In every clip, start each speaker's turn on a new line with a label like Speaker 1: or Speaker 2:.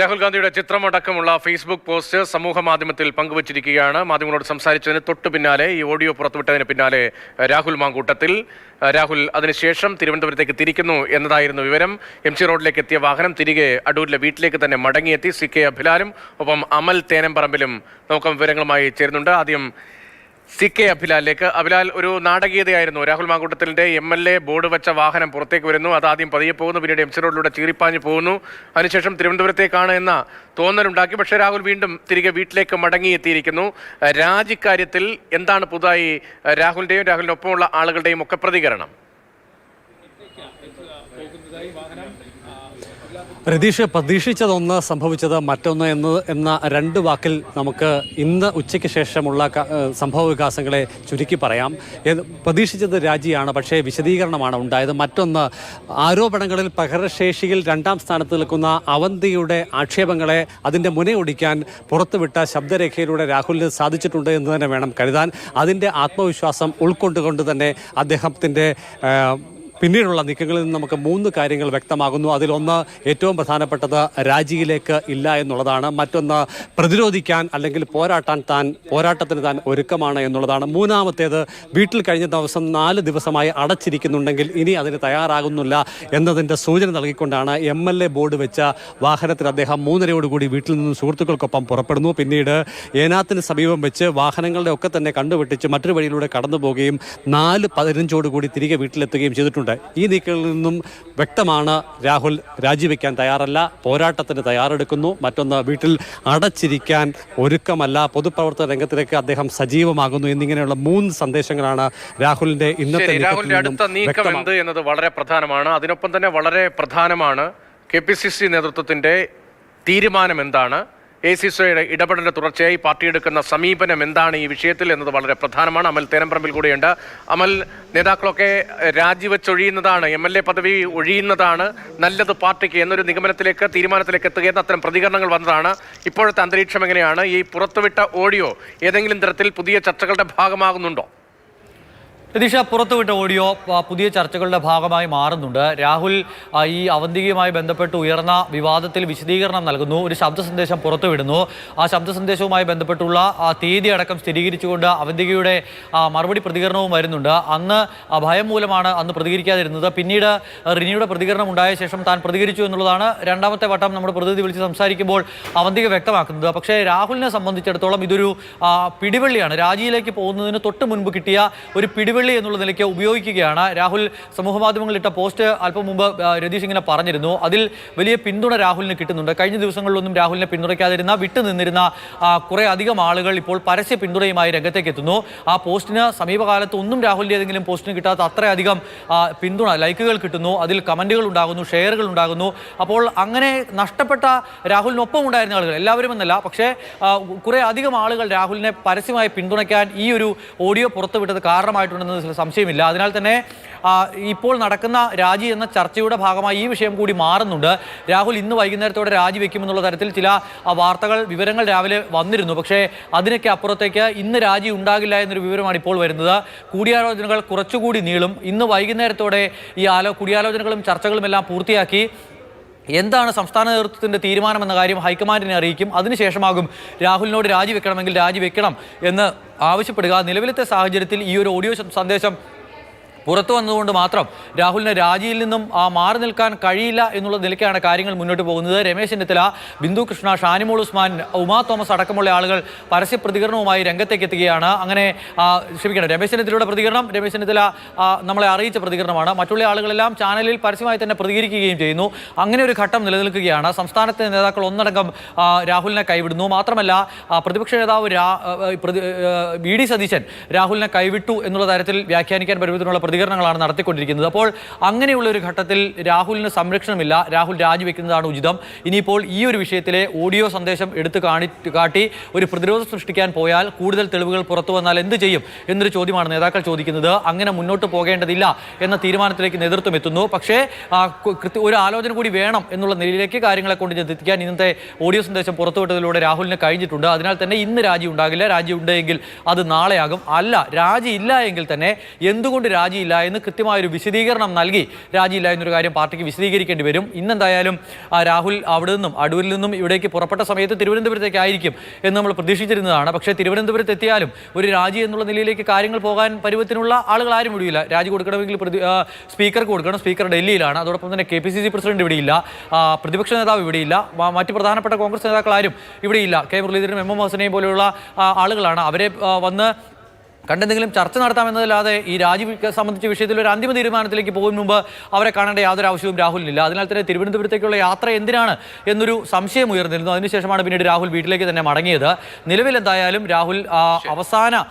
Speaker 1: രാഹുൽ ഗാന്ധിയുടെ ചിത്രമടക്കമുള്ള Facebook post സമൂഹ മാധ്യമത്തിൽ പങ്കുവച്ചിരിക്കുകയാണ്. മാധ്യമങ്ങളോട് സംസാരിച്ചതിന് തൊട്ടു പിന്നാലെ ഈ ഓഡിയോ പുറത്തുവിട്ടതിന് പിന്നാലെ രാഹുൽ മാങ്കൂട്ടത്തിൽ രാഹുൽ അതിനുശേഷം തിരുവനന്തപുരത്തേക്ക് തിരിക്കുന്നു എന്നതായിരുന്നു വിവരം. എം ജി റോഡിലേക്ക് എത്തിയ വാഹനം തിരികെ അടൂരിലെ വീട്ടിലേക്ക് തന്നെ മടങ്ങിയെത്തി. CK അഭിലാലും ഒപ്പം അമൽ തേനമ്പറമ്പിലും നമുക്ക് വിവരങ്ങളുമായി ചേരുന്നുണ്ട്. ആദ്യം CK അഭിലാലിലേക്ക്. അഭിലാൽ, ഒരു നാടകീയതയായിരുന്നു. രാഹുൽ മാങ്കൂട്ടത്തിലിന്റെ MLA ബോർഡ് വെച്ച വാഹനം പുറത്തേക്ക് വരുന്നു. അത് ആദ്യം പതിയെ പോകുന്നു, പിന്നീട് MC റോഡിലൂടെ ചീറിപ്പാഞ്ഞ് പോകുന്നു. അതിനുശേഷം തിരുവനന്തപുരത്തേക്കാണ് എന്ന തോന്നലുണ്ടാക്കി. പക്ഷേ രാഹുൽ വീണ്ടും തിരികെ വീട്ടിലേക്ക് മടങ്ങിയെത്തിയിരിക്കുന്നു. രാജിക്കാര്യത്തിൽ എന്താണ് പുതുതായി രാഹുലിന്റെയും രാഹുലിനൊപ്പമുള്ള ആളുകളുടെയും ഒക്കെ പ്രതികരണം?
Speaker 2: രതീഷ്, പ്രതീക്ഷിച്ചതൊന്ന്, സംഭവിച്ചത് മറ്റൊന്ന് എന്ന രണ്ട് വാക്കിൽ നമുക്ക് ഇന്ന് ഉച്ചയ്ക്ക് ശേഷമുള്ള സംഭവ വികാസങ്ങളെ ചുരുക്കി പറയാം. പ്രതീക്ഷിച്ചത് രാജിയാണ്, പക്ഷേ വിശദീകരണമാണ് ഉണ്ടായത്. മറ്റൊന്ന്, ആരോപണങ്ങളിൽ പകരശേഷിയിൽ 2ാം സ്ഥാനത്ത് നിൽക്കുന്ന അവന്തിയുടെ ആക്ഷേപങ്ങളെ അതിൻ്റെ മുനയൊടിക്കാൻ പുറത്തുവിട്ട ശബ്ദരേഖയിലൂടെ രാഹുലിന് സാധിച്ചിട്ടുണ്ട് എന്ന് തന്നെ വേണം കരുതാൻ. അതിൻ്റെ ആത്മവിശ്വാസം ഉൾക്കൊണ്ടുകൊണ്ട് തന്നെ അദ്ദേഹത്തിൻ്റെ പിന്നീടുള്ള നീക്കങ്ങളിൽ നിന്ന് നമുക്ക് 3 കാര്യങ്ങൾ വ്യക്തമാകുന്നു. അതിലൊന്ന്, ഏറ്റവും പ്രധാനപ്പെട്ടത് രാജിയിലേക്ക് ഇല്ല എന്നുള്ളതാണ്. മറ്റൊന്ന്, പ്രതിരോധിക്കാൻ അല്ലെങ്കിൽ പോരാട്ടത്തിന് താൻ ഒരുക്കമാണ് എന്നുള്ളതാണ്. മൂന്നാമത്തേത്, വീട്ടിൽ കഴിഞ്ഞ ദിവസം 4 ദിവസമായി അടച്ചിരിക്കുന്നുണ്ടെങ്കിൽ ഇനി അതിന് തയ്യാറാകുന്നില്ല എന്നതിൻ്റെ സൂചന നൽകിക്കൊണ്ടാണ് MLA ബോർഡ് വെച്ച വാഹനത്തിൽ അദ്ദേഹം 3:30 വീട്ടിൽ നിന്നും സുഹൃത്തുക്കൾക്കൊപ്പം പുറപ്പെടുന്നു. പിന്നീട് ഏനാത്തിന് സമീപം വെച്ച് വാഹനങ്ങളുടെ ഒക്കെ തന്നെ കണ്ടുവെട്ടിച്ച് മറ്റൊരു വഴിയിലൂടെ കടന്നു പോവുകയും 4:15 തിരികെ വീട്ടിലെത്തുകയും ചെയ്തിട്ടുണ്ട്. ഈ നീക്കങ്ങളിൽ നിന്നും വ്യക്തമാണ് രാഹുൽ രാജിവെക്കാൻ തയ്യാറല്ല, പോരാട്ടത്തിന് തയ്യാറെടുക്കുന്നു. മറ്റൊന്ന്, വീട്ടിൽ അടച്ചിരിക്കാൻ ഒരുക്കമല്ല, പൊതുപ്രവർത്തന രംഗത്തിലേക്ക് അദ്ദേഹം സജീവമാകുന്നു എന്നിങ്ങനെയുള്ള 3 സന്ദേശങ്ങളാണ് രാഹുലിന്റെ ഇന്നത്തെ
Speaker 1: അടുത്ത നീക്കം എന്ത് എന്നത് വളരെ പ്രധാനമാണ്. അതിനൊപ്പം തന്നെ വളരെ പ്രധാനമാണ് KPCC നേതൃത്വത്തിന്റെ തീരുമാനം എന്താണ്, ACCയുടെ ഇടപെടലിന്റെ തുടർച്ചയായി പാർട്ടി എടുക്കുന്ന സമീപനം എന്താണ് ഈ വിഷയത്തിൽ എന്നത് വളരെ പ്രധാനമാണ്. അമൽ തേനമ്പറമ്പിൽ കൂടെയുണ്ട്. അമൽ, നേതാക്കളൊക്കെ രാജിവെച്ചൊഴിയുന്നതാണ്, MLA പദവി ഒഴിയുന്നതാണ് നല്ലത് പാർട്ടിക്ക് എന്നൊരു തീരുമാനത്തിലേക്ക് എത്തുകയെന്ന് അത്തരം പ്രതികരണങ്ങൾ വന്നതാണ്. ഇപ്പോഴത്തെ അന്തരീക്ഷം എങ്ങനെയാണ്? ഈ പുറത്തുവിട്ട ഓഡിയോ ഏതെങ്കിലും തരത്തിൽ പുതിയ ചർച്ചകളുടെ ഭാഗമാകുന്നുണ്ടോ?
Speaker 3: രതീഷ, പുറത്തുവിട്ട ഓഡിയോ പുതിയ ചർച്ചകളുടെ ഭാഗമായി മാറുന്നുണ്ട്. രാഹുൽ ഈ അവന്തികയുമായി ബന്ധപ്പെട്ട് ഉയർന്ന വിവാദത്തിൽ വിശദീകരണം നൽകുന്നു, ഒരു ശബ്ദ സന്ദേശം പുറത്തുവിടുന്നു. ആ ശബ്ദ സന്ദേശവുമായി ബന്ധപ്പെട്ടുള്ള തീയതി അടക്കം സ്ഥിരീകരിച്ചുകൊണ്ട് അവന്തികയുടെ മറുപടി പ്രതികരണവും വരുന്നുണ്ട്. അന്ന് ഭയം മൂലമാണ് അന്ന് പ്രതികരിക്കാതിരുന്നത്. പിന്നീട് റിനിയുടെ പ്രതികരണം ഉണ്ടായ ശേഷം താൻ പ്രതികരിച്ചു എന്നുള്ളതാണ് 2ാമത്തെ വട്ടം നമ്മുടെ പ്രതിനിധി വിളിച്ച് സംസാരിക്കുമ്പോൾ അവന്തിക വ്യക്തമാക്കുന്നത്. പക്ഷേ രാഹുലിനെ സംബന്ധിച്ചിടത്തോളം ഇതൊരു പിടിവള്ളിയാണ്. രാജിയിലേക്ക് പോകുന്നതിന് തൊട്ട് മുൻപ് കിട്ടിയ ഒരു പിടിവള്ളി എന്നുള്ള നിലയ്ക്ക് ഉപയോഗിക്കുകയാണ്. രാഹുൽ സമൂഹമാധ്യമങ്ങളിൽ ഇട്ട പോസ്റ്റ് അല്പം മുമ്പ് രതീഷ് ഇങ്ങനെ പറഞ്ഞിരുന്നു. അതിൽ വലിയ പിന്തുണ രാഹുലിന് കിട്ടുന്നുണ്ട്. കഴിഞ്ഞ ദിവസങ്ങളിലൊന്നും രാഹുലിനെ പിന്തുണയ്ക്കാതിരുന്ന, വിട്ടുനിന്നിരുന്ന കുറേ അധികം ആളുകൾ ഇപ്പോൾ പരസ്യ പിന്തുണയുമായി രംഗത്തേക്ക് എത്തുന്നു. ആ പോസ്റ്റിന് സമീപകാലത്ത് ഒന്നും രാഹുലിൻ്റെ ഏതെങ്കിലും പോസ്റ്റിന് കിട്ടാത്ത അത്രയധികം പിന്തുണ, ലൈക്കുകൾ കിട്ടുന്നു, അതിൽ കമൻറ്റുകൾ ഉണ്ടാകുന്നു, ഷെയറുകൾ ഉണ്ടാകുന്നു. അപ്പോൾ അങ്ങനെ നഷ്ടപ്പെട്ട രാഹുലിനൊപ്പം ഉണ്ടായിരുന്ന ആളുകൾ, എല്ലാവരും എന്നല്ല, പക്ഷേ കുറേ അധികം ആളുകൾ രാഹുലിനെ പരസ്യമായി പിന്തുണയ്ക്കാൻ ഈ ഒരു ഓഡിയോ പുറത്തുവിട്ടത് കാരണമായിട്ടുണ്ടെന്ന് സംശയമില്ല. അതിനാൽ തന്നെ ഇപ്പോൾ നടക്കുന്ന രാജി എന്ന ചർച്ചയുടെ ഭാഗമായി ഈ വിഷയം കൂടി മാറുന്നുണ്ട്. രാഹുൽ ഇന്ന് വൈകുന്നേരത്തോടെ രാജിവെക്കുമെന്നുള്ള തരത്തിൽ ചില വാർത്തകൾ, വിവരങ്ങൾ രാവിലെ വന്നിരുന്നു. പക്ഷേ അതിനൊക്കെ അപ്പുറത്തേക്ക് ഇന്ന് രാജി ഉണ്ടാകില്ല എന്നൊരു വിവരമാണ് ഇപ്പോൾ വരുന്നത്. കൂടിയാലോചനകൾ കുറച്ചുകൂടി നീളും. ഇന്ന് വൈകുന്നേരത്തോടെ ഈ കൂടിയാലോചനകളും ചർച്ചകളും എല്ലാം പൂർത്തിയാക്കി എന്താണ് സംസ്ഥാന നേതൃത്വത്തിൻ്റെ തീരുമാനമെന്ന കാര്യം ഹൈക്കമാൻഡിനെ അറിയിക്കും. അതിനുശേഷമാകും രാഹുലിനോട് രാജിവെക്കണമെങ്കിൽ രാജിവെക്കണം എന്ന് ആവശ്യപ്പെടുക. നിലവിലത്തെ സാഹചര്യത്തിൽ ഈ ഒരു ഓഡിയോ സന്ദേശം പുറത്തു വന്നതുകൊണ്ട് മാത്രം രാഹുലിന് രാജിയിൽ നിന്നും മാറി നിൽക്കാൻ കഴിയില്ല എന്നുള്ള നിലയ്ക്കാണ് കാര്യങ്ങൾ മുന്നോട്ട് പോകുന്നത്. രമേശ് ചെന്നിത്തല, ബിന്ദു കൃഷ്ണ, ഷാനിമോൾ ഉസ്മാൻ, ഉമാ തോമസ് അടക്കമുള്ള ആളുകൾ പരസ്യ പ്രതികരണവുമായി രംഗത്തേക്ക് എത്തുകയാണ്. അങ്ങനെ രമേശ് ചെന്നിത്തലയുടെ പ്രതികരണം, രമേശ് ചെന്നിത്തല നമ്മളെ അറിയിച്ച പ്രതികരണമാണ്. മറ്റുള്ള ആളുകളെല്ലാം ചാനലിൽ പരസ്യമായി തന്നെ പ്രതികരിക്കുകയും ചെയ്യുന്നു. അങ്ങനെ ഒരു ഘട്ടം നിലനിൽക്കുകയാണ്. സംസ്ഥാനത്തെ നേതാക്കൾ ഒന്നടങ്കം രാഹുലിനെ കൈവിടുന്നു. മാത്രമല്ല, പ്രതിപക്ഷ നേതാവ് VD സതീശൻ രാഹുലിനെ കൈവിട്ടു എന്നുള്ള തരത്തിൽ വ്യാഖ്യാനിക്കാൻ പരുവത്തിനുള്ള പ്രതികരണങ്ങളാണ് നടത്തിക്കൊണ്ടിരിക്കുന്നത്. അപ്പോൾ അങ്ങനെയുള്ള ഒരു ഘട്ടത്തിൽ രാഹുലിന് സംരക്ഷണമില്ല. രാഹുൽ രാജിവെക്കുന്നതാണ് ഉചിതം. ഇനിയിപ്പോൾ ഈ ഒരു വിഷയത്തിലെ ഓഡിയോ സന്ദേശം എടുത്തു കാട്ടി ഒരു പ്രതിരോധം സൃഷ്ടിക്കാൻ പോയാൽ, കൂടുതൽ തെളിവുകൾ പുറത്തു വന്നാൽ എന്ത് ചെയ്യും എന്നൊരു ചോദ്യമാണ് നേതാക്കൾ ചോദിക്കുന്നത്. അങ്ങനെ മുന്നോട്ട് പോകേണ്ടതില്ല എന്ന തീരുമാനത്തിലേക്ക് നേതൃത്വം എത്തുന്നു. പക്ഷേ ഒരു ആലോചന കൂടി വേണം എന്നുള്ള നിലയിലേക്ക് കാര്യങ്ങളെ കൊണ്ട് എത്തിക്കാൻ ഇന്നത്തെ ഓഡിയോ സന്ദേശം പുറത്തുവിട്ടതിലൂടെ രാഹുലിന് കഴിഞ്ഞിട്ടുണ്ട്. അതിനാൽ തന്നെ ഇന്ന് രാജി ഉണ്ടാകില്ല. രാജി ഉണ്ടെങ്കിൽ അത് നാളെയാകും. അല്ല, രാജി ഇല്ല എങ്കിൽ തന്നെ എന്തുകൊണ്ട് രാജി രാജിയില്ല എന്ന് കൃത്യമായൊരു വിശദീകരണം നൽകി രാജിയില്ല എന്നൊരു കാര്യം പാർട്ടിക്ക് വിശദീകരിക്കേണ്ടി വരും. ഇന്നെന്തായാലും രാഹുൽ അവിടെ നിന്നും അടൂരിൽ നിന്നും ഇവിടേക്ക് പുറപ്പെട്ട സമയത്ത് തിരുവനന്തപുരത്തേക്കായിരിക്കും എന്ന് നമ്മൾ പ്രതീക്ഷിച്ചിരുന്നതാണ്. പക്ഷേ തിരുവനന്തപുരത്ത് എത്തിയാലും ഒരു രാജി എന്നുള്ള നിലയിലേക്ക് കാര്യങ്ങൾ പോകാൻ പരുവത്തിനുള്ള ആളുകൾ ആരും ഇവിടെയില്ല. രാജി കൊടുക്കണമെങ്കിൽ സ്പീക്കർക്ക് കൊടുക്കണം. സ്പീക്കർ ഡൽഹിയിലാണ്. അതോടൊപ്പം തന്നെ KPCC പ്രസിഡന്റ് ഇവിടെയില്ല, പ്രതിപക്ഷ നേതാവ് ഇവിടെയില്ല, മറ്റ് പ്രധാനപ്പെട്ട കോൺഗ്രസ് നേതാക്കൾ ആരും ഇവിടെയില്ല. കെ മുരളീധരനും MM ഹസനെയും പോലെയുള്ള ആളുകളാണ്. അവരെ വന്ന് കണ്ടെന്തെങ്കിലും ചർച്ച നടത്താമെന്നതല്ലാതെ ഈ രാജി സംബന്ധിച്ച വിഷയത്തിൽ ഒരു അന്തിമ തീരുമാനത്തിലേക്ക് പോകും മുമ്പ് അവരെ കാണേണ്ട യാതൊരു ആവശ്യവും രാഹുലിനില്ല. അതിനാൽ തന്നെ തിരുവനന്തപുരത്തേക്കുള്ള യാത്ര എന്തിനാണ് എന്നൊരു സംശയം ഉയർന്നിരുന്നു. അതിനുശേഷമാണ് പിന്നീട് രാഹുൽ വീട്ടിലേക്ക് തന്നെ മടങ്ങിയത്. നിലവിൽ എന്തായാലും രാഹുൽ അവസാന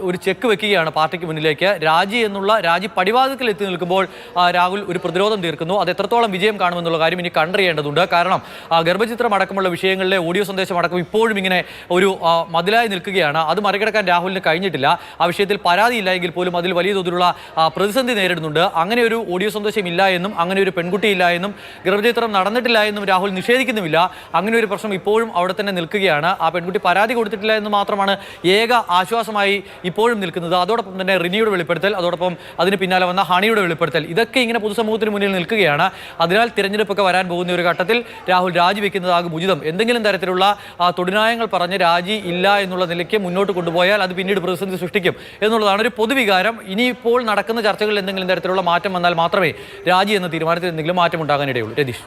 Speaker 3: ഒരു ചെക്ക് വെക്കുകയാണ് പാർട്ടിക്ക് മുന്നിലേക്ക്. രാജി എന്നുള്ള രാജി പടിവാതിൽക്കൽ എത്തി നിൽക്കുമ്പോൾ രാഹുൽ ഒരു പ്രതിരോധം തീർക്കുന്നു. അത് എത്രത്തോളം വിജയം കാണുമെന്നുള്ള കാര്യം ഇനി കണ്ടറിയേണ്ടതുണ്ട്. കാരണം ഗർഭചിത്രം അടക്കമുള്ള വിഷയങ്ങളിലെ ഓഡിയോ സന്ദേശം അടക്കം ഇപ്പോഴും ഇങ്ങനെ ഒരു മതിലായി നിൽക്കുകയാണ്. അത് മറികടക്കാൻ രാഹുലിന് കഴിഞ്ഞിട്ടില്ല. ആ വിഷയത്തിൽ പരാതിയില്ല എങ്കിൽ പോലും അതിൽ വലിയ തോതിലുള്ള പ്രതിസന്ധി നേരിടുന്നുണ്ട്. അങ്ങനെ ഒരു ഓഡിയോ സന്ദേശം ഇല്ല എന്നും അങ്ങനെ ഒരു പെൺകുട്ടിയില്ല എന്നും ഗർഭചിത്രം നടന്നിട്ടില്ല എന്നും രാഹുൽ നിഷേധിക്കുന്നുമില്ല. അങ്ങനെ ഒരു പ്രശ്നം ഇപ്പോഴും അവിടെ തന്നെ നിൽക്കുകയാണ്. ആ പെൺകുട്ടി പരാതി കൊടുത്തിട്ടില്ല എന്ന് മാത്രമാണ് ഏക ആശ്വാസമായി ഇപ്പോഴും നിൽക്കുന്നത്. അതോടൊപ്പം തന്നെ റിനിയുടെ വെളിപ്പെടുത്തൽ, അതോടൊപ്പം അതിന് പിന്നാലെ വന്ന ഹണിയുടെ വെളിപ്പെടുത്തൽ, ഇതൊക്കെ ഇങ്ങനെ പൊതുസമൂഹത്തിന് മുന്നിൽ നിൽക്കുകയാണ്. അതിനാൽ തിരഞ്ഞെടുപ്പൊക്കെ വരാൻ പോകുന്ന ഒരു ഘട്ടത്തിൽ രാഹുൽ രാജിവെക്കുന്നതാകും ഉചിതം. എന്തെങ്കിലും തരത്തിലുള്ള തൊടുനായങ്ങൾ പറഞ്ഞ് രാജി ഇല്ല എന്നുള്ള നിലയ്ക്ക് മുന്നോട്ട് കൊണ്ടുപോയാൽ അത് പിന്നീട് പ്രതിസന്ധി സൃഷ്ടിക്കും എന്നുള്ളതാണ് ഒരു പൊതുവികാരം. ഇനിയിപ്പോൾ നടക്കുന്ന ചർച്ചകളിൽ എന്തെങ്കിലും തരത്തിലുള്ള മാറ്റം വന്നാൽ മാത്രമേ രാജി എന്ന തീരുമാനത്തിൽ എന്തെങ്കിലും മാറ്റം ഉണ്ടാകാനിടയുള്ളൂ. രതീഷ്.